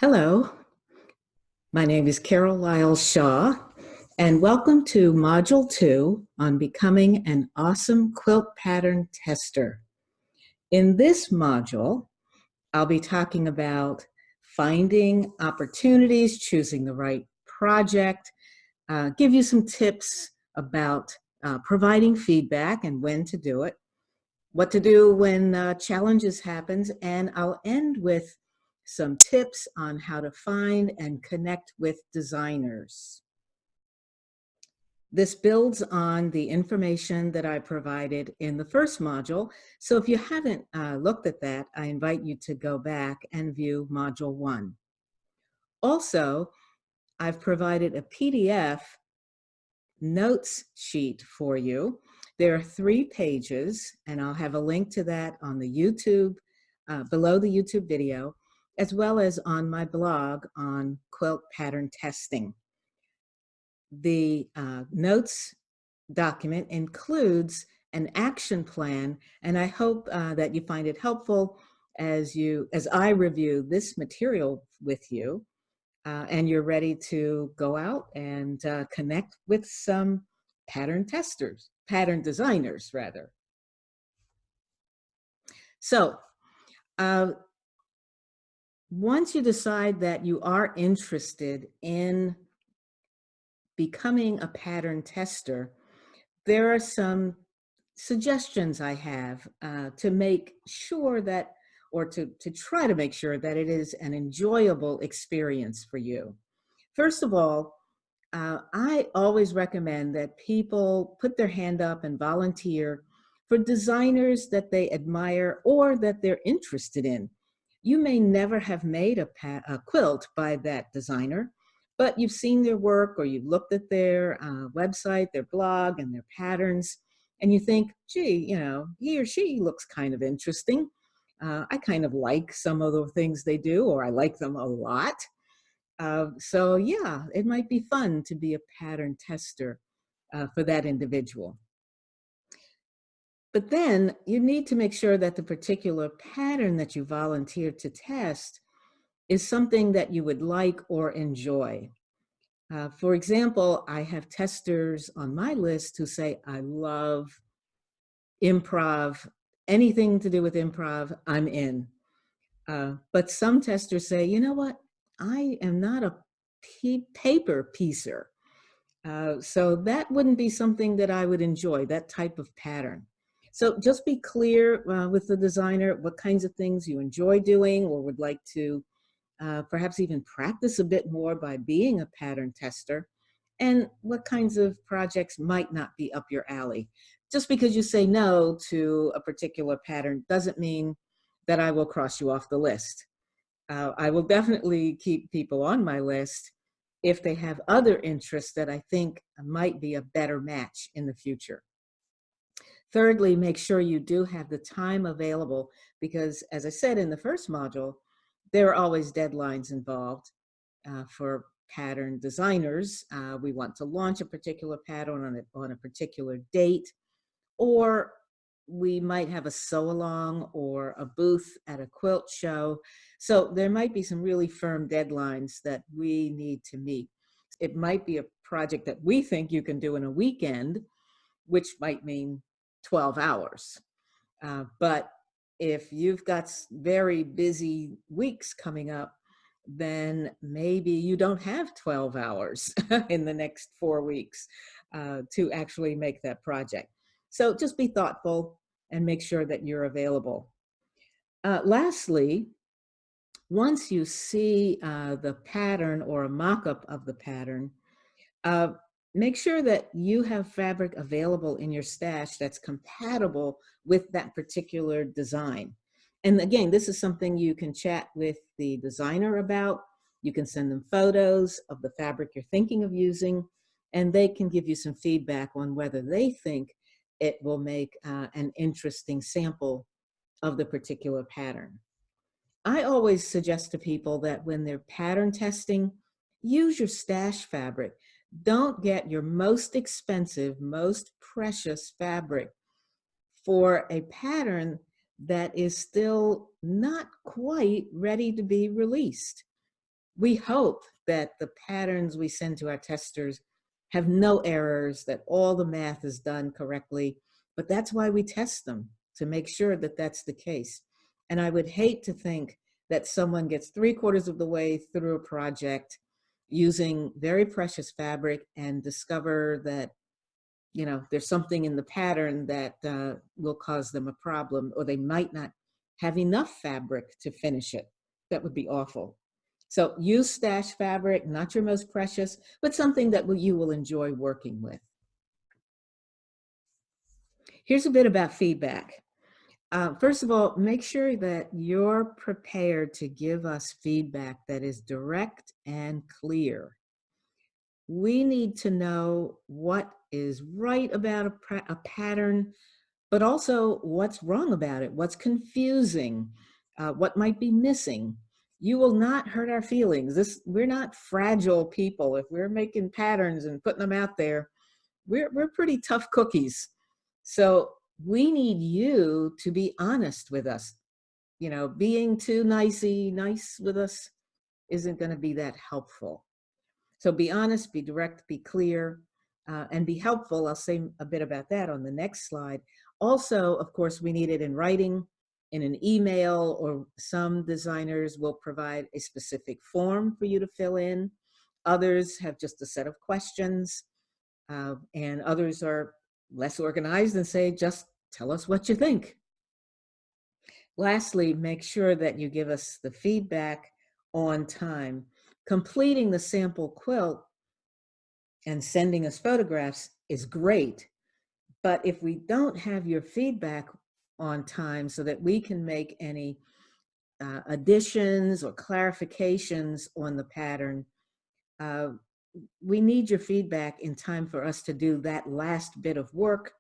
Hello, my name is Carol Lyle Shaw, and welcome to Module 2 on becoming an awesome quilt pattern tester. In this module, I'll be talking about finding opportunities, choosing the right project, give you some tips about providing feedback and when to do it, what to do when challenges happens, and I'll end with some tips on how to find and connect with designers. This builds on the information that I provided in the first module. So if you haven't looked at that, I invite you to go back and view Module 1. Also, I've provided a PDF notes sheet for you. There are 3 pages, and I'll have a link to that on the YouTube, below the YouTube video, as well as on my blog on quilt pattern testing. The notes document includes an action plan, and I hope that you find it helpful as I review this material with you, and you're ready to go out and connect with some pattern designers rather. So once you decide that you are interested in becoming a pattern tester, there are some suggestions I have to make sure that, or to try to make sure that it is an enjoyable experience for you. First of all, I always recommend that people put their hand up and volunteer for designers that they admire or that they're interested in. You may never have made a quilt by that designer, but you've seen their work or you've looked at their website, their blog, and their patterns, and you think, gee, he or she looks kind of interesting. I kind of like some of the things they do, or I like them a lot. So yeah, it might be fun to be a pattern tester for that individual. But then you need to make sure that the particular pattern that you volunteered to test is something that you would like or enjoy. For example, I have testers on my list who say, I love improv, anything to do with improv, I'm in. But some testers say, you know what, I am not a paper piecer. So that wouldn't be something that I would enjoy, that type of pattern. So just be clear with the designer what kinds of things you enjoy doing or would like to perhaps even practice a bit more by being a pattern tester, and what kinds of projects might not be up your alley. Just because you say no to a particular pattern doesn't mean that I will cross you off the list. I will definitely keep people on my list if they have other interests that I think might be a better match in the future. Thirdly, make sure you do have the time available because, as I said in the first module, there are always deadlines involved for pattern designers. We want to launch a particular pattern on a particular date, or we might have a sew-along or a booth at a quilt show. So there might be some really firm deadlines that we need to meet. It might be a project that we think you can do in a weekend, which might mean 12 hours. But if you've got very busy weeks coming up, then maybe you don't have 12 hours in the next 4 weeks to actually make that project. So just be thoughtful and make sure that you're available. Lastly, once you see the pattern or a mock-up of the pattern, make sure that you have fabric available in your stash that's compatible with that particular design. And again, this is something you can chat with the designer about. You can send them photos of the fabric you're thinking of using, and they can give you some feedback on whether they think it will make an interesting sample of the particular pattern. I always suggest to people that when they're pattern testing, use your stash fabric. Don't get your most expensive, most precious fabric for a pattern that is still not quite ready to be released. We hope that the patterns we send to our testers have no errors, that all the math is done correctly, but that's why we test them, to make sure that that's the case. And I would hate to think that someone gets 3/4 of the way through a project using very precious fabric and discover that, there's something in the pattern that will cause them a problem, or they might not have enough fabric to finish it. That would be awful. So use stash fabric, not your most precious, but something that you will enjoy working with. Here's a bit about feedback. First of all, make sure that you're prepared to give us feedback that is direct and clear. We need to know what is right about a pattern, but also what's wrong about it, what's confusing, what might be missing. You will not hurt our feelings. We're not fragile people. If we're making patterns and putting them out there, we're pretty tough cookies. So we need you to be honest with us. Being too nice with us isn't going to be that helpful. So be honest, be direct, be clear, and be helpful. I'll say a bit about that on the next slide. Also, of course, we need it in writing, in an email, or some designers will provide a specific form for you to fill in. Others have just a set of questions, and others are less organized and say, just tell us what you think. Lastly, make sure that you give us the feedback on time. Completing the sample quilt and sending us photographs is great, but if we don't have your feedback on time so that we can make any additions or clarifications on the pattern, we need your feedback in time for us to do that last bit of work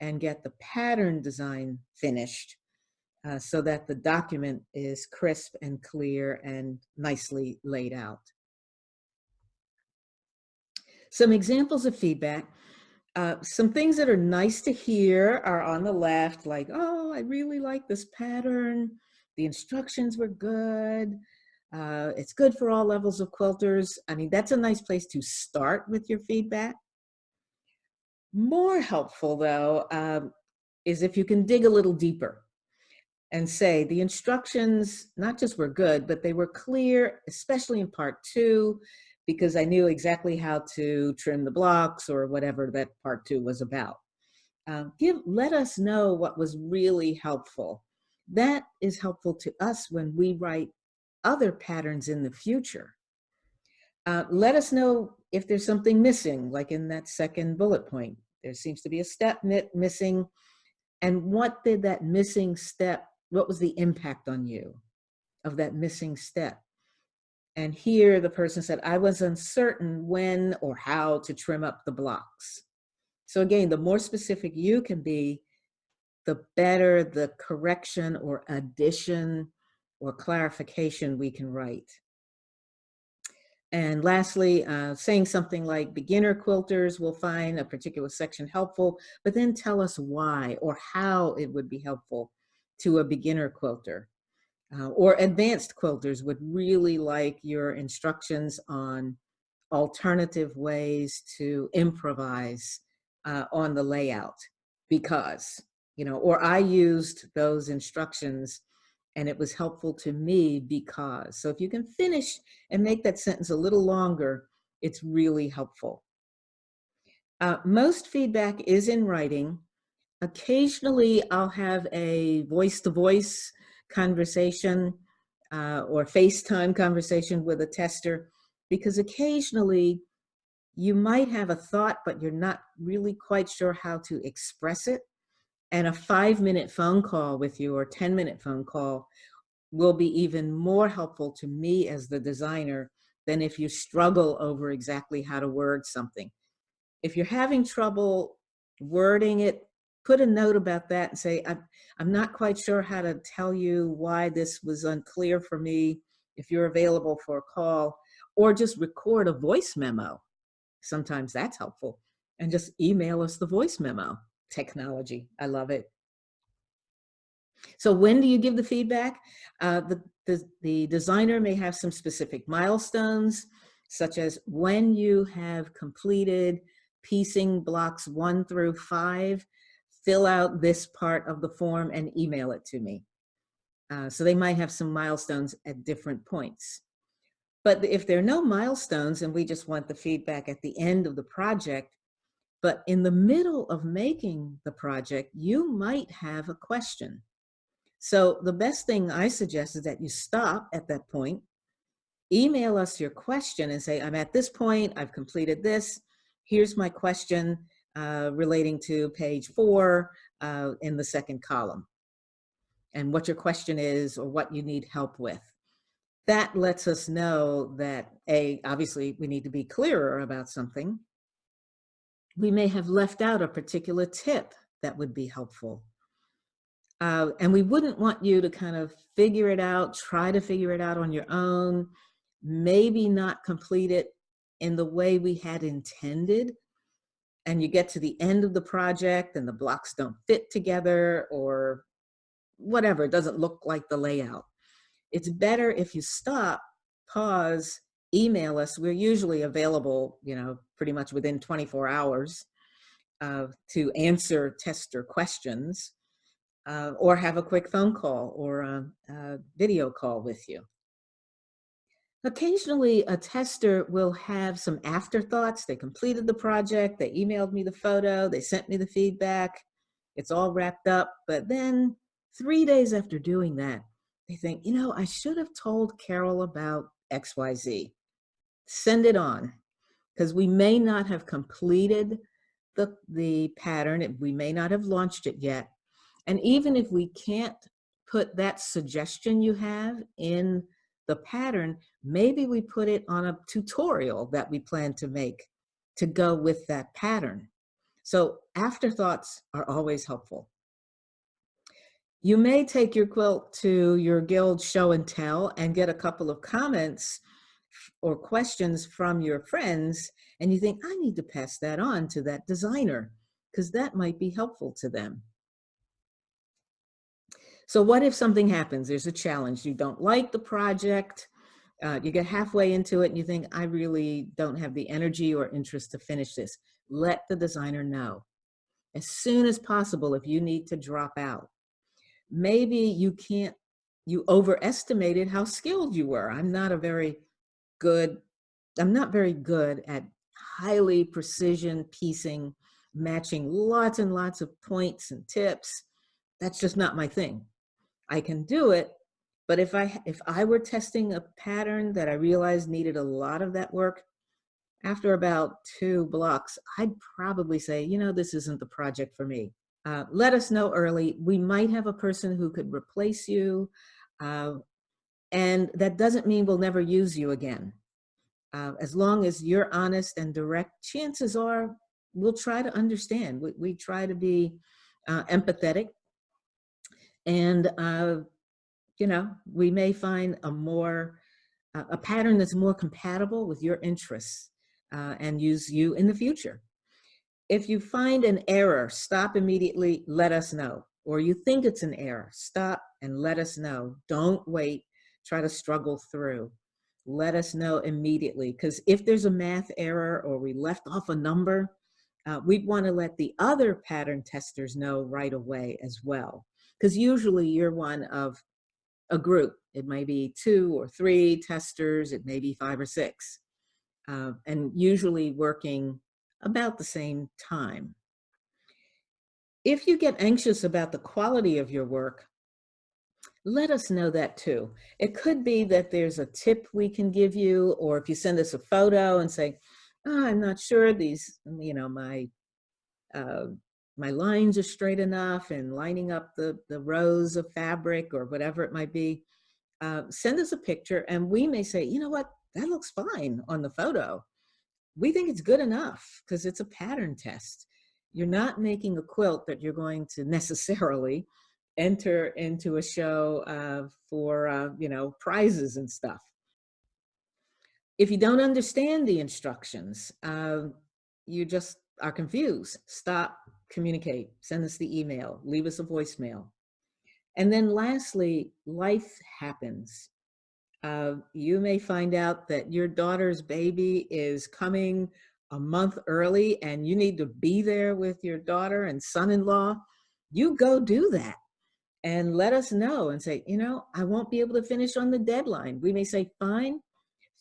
and get the pattern design finished, so that the document is crisp and clear and nicely laid out. Some examples of feedback. Some things that are nice to hear are on the left, like, oh, I really like this pattern. The instructions were good. It's good for all levels of quilters. I mean, that's a nice place to start with your feedback. More helpful, though, is if you can dig a little deeper and say the instructions not just were good, but they were clear, especially in part 2, because I knew exactly how to trim the blocks or whatever that part 2 was about. Let us know what was really helpful. That is helpful to us when we write other patterns in the future. Let us know if there's something missing, like in that second bullet point. There seems to be a step missing. And what did that missing step, what was the impact on you of that missing step? And here the person said, I was uncertain when or how to trim up the blocks. So again, the more specific you can be, the better the correction or addition or clarification we can write. And lastly, saying something like beginner quilters will find a particular section helpful, but then tell us why or how it would be helpful to a beginner quilter. Or advanced quilters would really like your instructions on alternative ways to improvise on the layout because, or I used those instructions and it was helpful to me because. So if you can finish and make that sentence a little longer, it's really helpful. Most feedback is in writing. Occasionally I'll have a voice-to-voice conversation or FaceTime conversation with a tester, because occasionally you might have a thought, but you're not really quite sure how to express it. And a 5-minute phone call with you or 10-minute phone call will be even more helpful to me as the designer than if you struggle over exactly how to word something. If you're having trouble wording it, put a note about that and say, I'm not quite sure how to tell you why this was unclear for me, if you're available for a call, or just record a voice memo. Sometimes that's helpful. And just email us the voice memo. Technology, I love it. So when do you give the feedback? The The designer may have some specific milestones, such as when you have completed piecing blocks 1 through 5, fill out this part of the form and email it to me. So they might have some milestones at different points. But if there are no milestones and we just want the feedback at the end of the project, but in the middle of making the project, you might have a question. So the best thing I suggest is that you stop at that point, email us your question and say, I'm at this point, I've completed this. Here's my question relating to page 4 in the second column, and what your question is or what you need help with. That lets us know that, obviously we need to be clearer about something. We may have left out a particular tip that would be helpful. And we wouldn't want you to kind of figure it out, try to figure it out on your own, maybe not complete it in the way we had intended. And you get to the end of the project and the blocks don't fit together or whatever, it doesn't look like the layout. It's better if you stop, pause, email us. We're usually available, pretty much within 24 hours to answer tester questions. Or have a quick phone call or a video call with you. Occasionally, a tester will have some afterthoughts. They completed the project, they emailed me the photo, they sent me the feedback, it's all wrapped up. But then 3 days after doing that, they think, I should have told Carol about XYZ. Send it on, because we may not have completed the pattern, we may not have launched it yet. And even if we can't put that suggestion you have in the pattern, maybe we put it on a tutorial that we plan to make to go with that pattern. So afterthoughts are always helpful. You may take your quilt to your guild show and tell and get a couple of comments or questions from your friends, and you think, I need to pass that on to that designer because that might be helpful to them. So what if something happens? There's a challenge. You don't like the project. You get halfway into it and you think, I really don't have the energy or interest to finish this. Let the designer know as soon as possible if you need to drop out. Maybe you overestimated how skilled you were. I'm not very good at highly precision piecing, matching lots and lots of points and tips. That's just not my thing. I can do it, but if I were testing a pattern that I realized needed a lot of that work, after about 2 blocks, I'd probably say, this isn't the project for me. Let us know early. We might have a person who could replace you, and that doesn't mean we'll never use you again. As long as you're honest and direct, chances are we'll try to understand. We try to be empathetic, and we may find a pattern that's more compatible with your interests and use you in the future. If you find an error, stop immediately, let us know. Or you think it's an error, stop and let us know. Don't wait, try to struggle through. Let us know immediately, because if there's a math error or we left off a number, we'd want to let the other pattern testers know right away as well. Because usually you're one of a group. It may be 2 or 3 testers, it may be 5 or 6, and usually working about the same time. If you get anxious about the quality of your work, let us know that too. It could be that there's a tip we can give you, or if you send us a photo and say, I'm not sure these, my lines are straight enough and lining up the rows of fabric or whatever it might be, send us a picture and we may say, what, that looks fine on the photo. We think it's good enough because it's a pattern test. You're not making a quilt that you're going to necessarily enter into a show for prizes and stuff. If you don't understand the instructions, you just are confused, stop, communicate, send us the email, leave us a voicemail. And then lastly, life happens. You may find out that your daughter's baby is coming a month early and you need to be there with your daughter and son-in-law. You go do that and let us know and say, I won't be able to finish on the deadline. We may say, fine,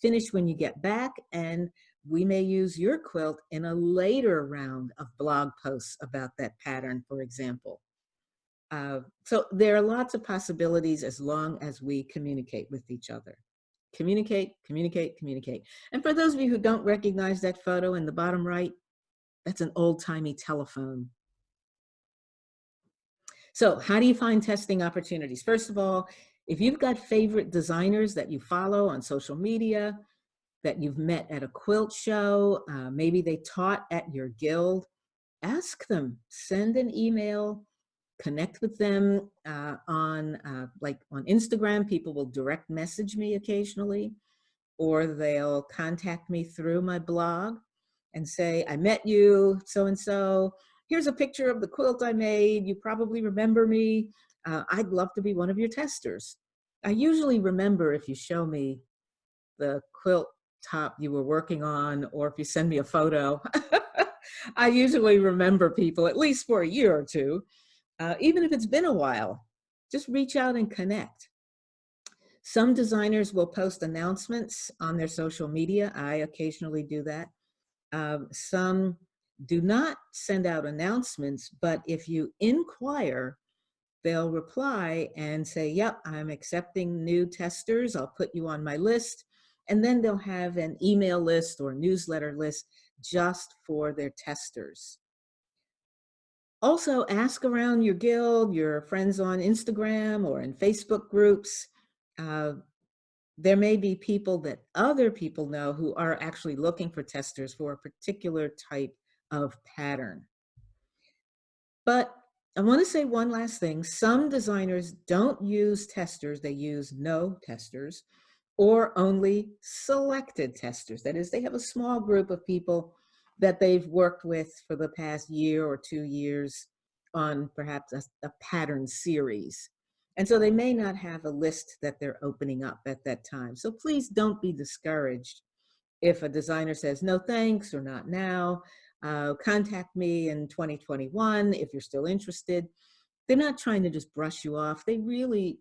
finish when you get back, and we may use your quilt in a later round of blog posts about that pattern, for example. So there are lots of possibilities as long as we communicate with each other. Communicate, communicate, communicate. And for those of you who don't recognize that photo in the bottom right, that's an old-timey telephone. So how do you find testing opportunities? First of all, if you've got favorite designers that you follow on social media, that you've met at a quilt show, maybe they taught at your guild, ask them, send an email, connect with them like on Instagram. People will direct message me occasionally, or they'll contact me through my blog and say, I met you, so-and-so. Here's a picture of the quilt I made. You probably remember me. I'd love to be one of your testers. I usually remember if you show me the quilt top you were working on, or if you send me a photo. I usually remember people, at least for a year or two, even if it's been a while. Just reach out and connect. Some designers will post announcements on their social media. I occasionally do that. Some do not send out announcements, but if you inquire, they'll reply and say, yep, I'm accepting new testers. I'll put you on my list. And then they'll have an email list or newsletter list just for their testers. Also, ask around your guild, your friends on Instagram or in Facebook groups. There may be people that other people know who are actually looking for testers for a particular type of pattern. But I want to say one last thing. Some designers don't use testers. They use no testers or only selected testers. That is, they have a small group of people that they've worked with for the past year or 2 years on perhaps a pattern series. And so they may not have a list that they're opening up at that time. So please don't be discouraged if a designer says, no thanks, or not now. Contact me in 2021 if you're still interested. They're not trying to just brush you off. They really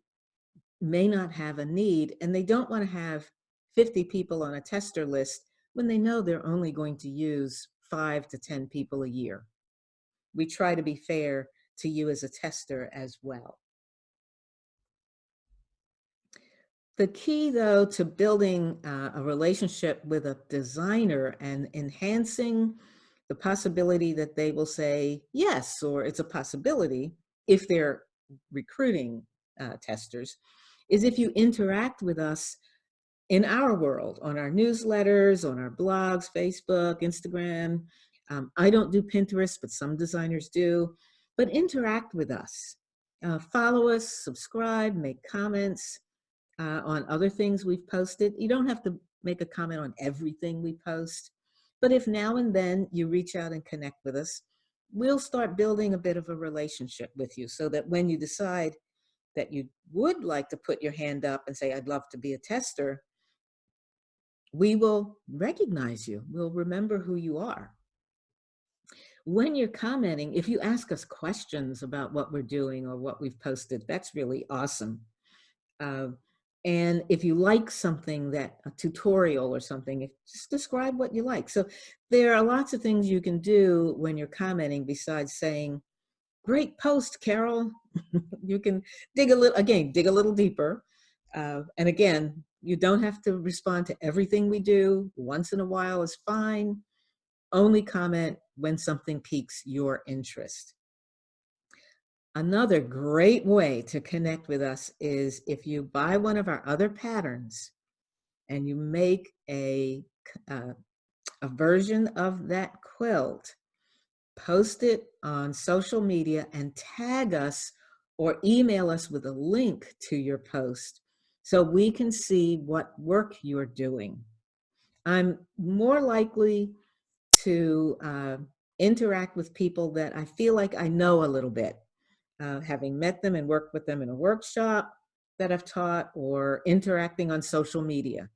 may not have a need, and they don't want to have 50 people on a tester list when they know they're only going to use 5 to 10 people a year. We try to be fair to you as a tester as well. The key, though, to building a relationship with a designer and enhancing the possibility that they will say yes, or it's a possibility if they're recruiting testers, is if you interact with us in our world, on our newsletters, on our blogs, Facebook, Instagram. I don't do Pinterest, but some designers do. But interact with us. Follow us, subscribe, make comments on other things we've posted. You don't have to make a comment on everything we post, but if now and then you reach out and connect with us, we'll start building a bit of a relationship with you so that when you decide that you would like to put your hand up and say, I'd love to be a tester, we will recognize you. We'll remember who you are. When you're commenting, if you ask us questions about what we're doing or what we've posted, that's really awesome. And if you like something, that a tutorial or something, just describe what you like. So there are lots of things you can do when you're commenting besides saying, great post, Carol. You can dig a little deeper. And again, you don't have to respond to everything we do. Once in a while is fine. Only comment when something piques your interest. Another great way to connect with us is if you buy one of our other patterns and you make a version of that quilt, post it on social media and tag us or email us with a link to your post so we can see what work you're doing. I'm more likely to interact with people that I feel like I know a little bit. Having met them and worked with them in a workshop, that I've taught or interacting on social media,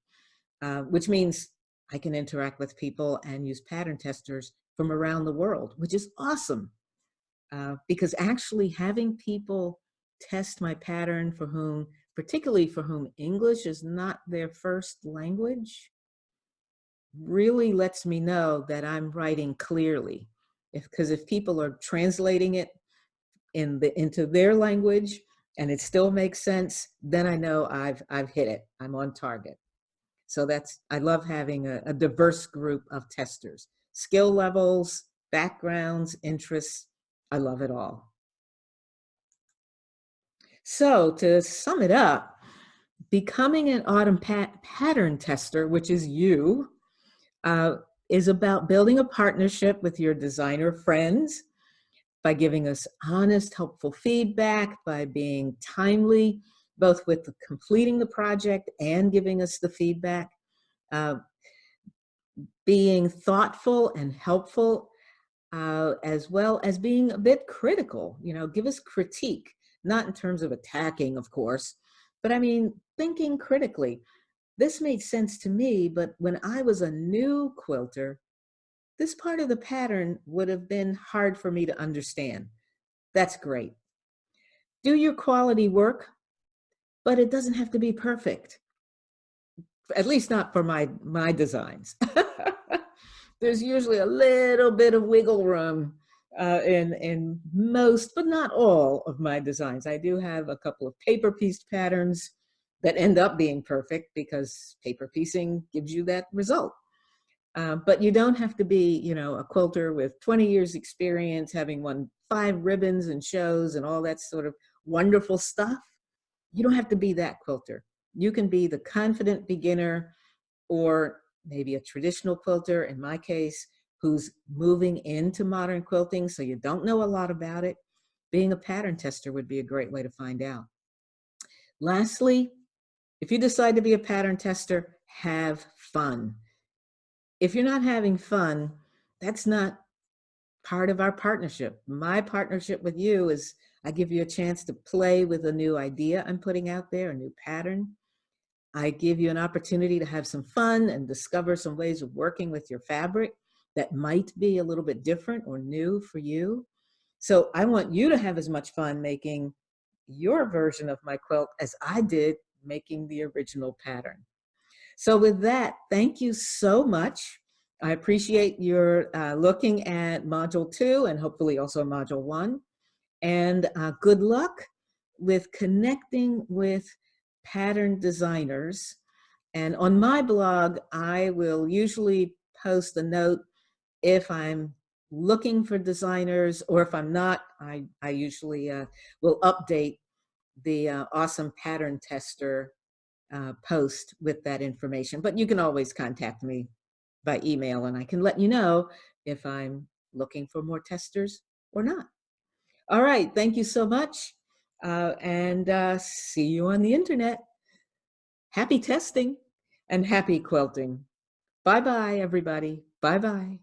which means I can interact with people and use pattern testers from around the world, which is awesome. Because actually having people test my pattern for whom, particularly for whom English is not their first language, really lets me know that I'm writing clearly. Because if people are translating it into their language and it still makes sense, then I know I've hit it. I'm on target. So I love having a diverse group of testers, skill levels, backgrounds, interests. I love it all. So to sum it up, becoming an autumn pattern tester, which is you, uh, is about building a partnership with your designer friends by giving us honest, helpful feedback, by being timely, both with completing the project and giving us the feedback, uh, being thoughtful and helpful, as well as being a bit critical. Give us critique, not in terms of attacking, of course, but I mean, thinking critically. This made sense to me, but when I was a new quilter, this part of the pattern would have been hard for me to understand. That's great. Do your quality work, but it doesn't have to be perfect. At least not for my designs. There's usually a little bit of wiggle room in most, but not all of my designs. I do have a couple of paper pieced patterns that end up being perfect because paper piecing gives you that result. But you don't have to be, a quilter with 20 years experience, having won 5 ribbons and shows and all that sort of wonderful stuff. You don't have to be that quilter. You can be the confident beginner, or maybe a traditional quilter, in my case, who's moving into modern quilting, so you don't know a lot about it. Being a pattern tester would be a great way to find out. Lastly, if you decide to be a pattern tester, have fun. If you're not having fun, that's not part of our partnership. My partnership with you is I give you a chance to play with a new idea I'm putting out there, a new pattern. I give you an opportunity to have some fun and discover some ways of working with your fabric that might be a little bit different or new for you. So I want you to have as much fun making your version of my quilt as I did making the original pattern. So with that, thank you so much. I appreciate your looking at Module 2 and hopefully also Module 1. And good luck with connecting with pattern designers. And on my blog, I will usually post a note if I'm looking for designers, or if I'm not, I usually will update the awesome pattern tester post with that information. But you can always contact me by email and I can let you know if I'm looking for more testers or not. All right, thank you so much. And see you on the internet. Happy testing and happy quilting. Bye-bye, everybody. Bye-bye.